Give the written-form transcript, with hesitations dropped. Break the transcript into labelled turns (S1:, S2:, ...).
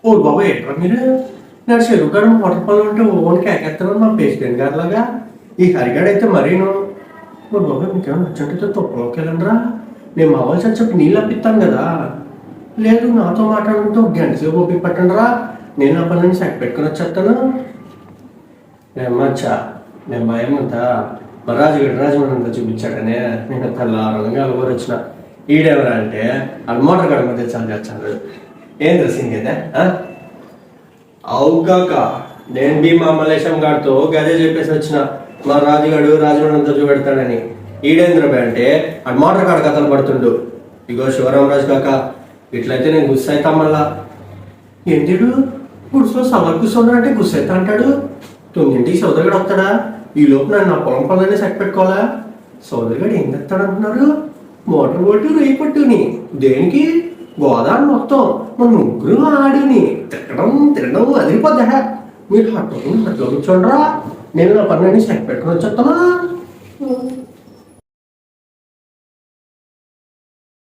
S1: ఓ బాబు ఏంట్రా మీరు నా చెరువు గారు వాటర్ ఫాల్ ఉంటే ఓన్కి ఎక్కేస్తాను మా ప్రెసిడెంట్ గారిలాగా ఈ హరిగాడైతే మరీను ఓ బాబు మీకేమైనా నచ్చంటే తొక్కలోకి వెళ్ళండిరా నేను మా వాళ్ళు చెప్పి నీళ్ళు అప్పిస్తాను కదా లేదు నాతో మాట్లాడుకుంటూ ఒక గంట సేపు ఓపిక పట్టండి రా నేను నా పని నుంచి సెట్ పెట్టుకుని వచ్చేస్తాను ఏమచ్చా నేను భయం అంతా మా రాజమంతా చూపించాడనే నేను తెల్లారంగా అలవారు వచ్చిన ఈడెవరా అంటే అది మోటార్ గాడి మధ్య చాలా చేస్తాను ఏం తెలిసింది కదా అవుగాక నేను భీమా మలేశం గారితో గదే చెప్పేసి వచ్చిన మా రాజుగాడు రాజమండ్రి చూపెడతాడని ఈడేంద్ర అంటే ఆ మోటార్ కాడ కథలు పడుతుండు ఇగో శివరామరాజు కాక ఇట్లయితే నేను గుస్సు అవుతా మళ్ళా ఏంటిడు గుడిసెలో సవాల్ కూర్చున్నాడంటే గుస్సు అవుతా అంటాడు 9ంటికి సోదరుగాడు వస్తాడా ఈ లోపు నన్ను నా పొలం పనులనే సెట్ పెట్టుకోవాలా సోదరుగాడు ఏం తెస్తాడు అంటున్నారు మోటార్ బోటు రేయి పట్టుని దేనికి గోదావరి మొత్తం మన ముగ్గురు ఆడుని తిరగడం అదిరిపోద్దా మీరు హట్లో కూర్చోండిరా నేను నా పనులన్నీ సెట్ పెట్టుకుని వచ్చేస్తానా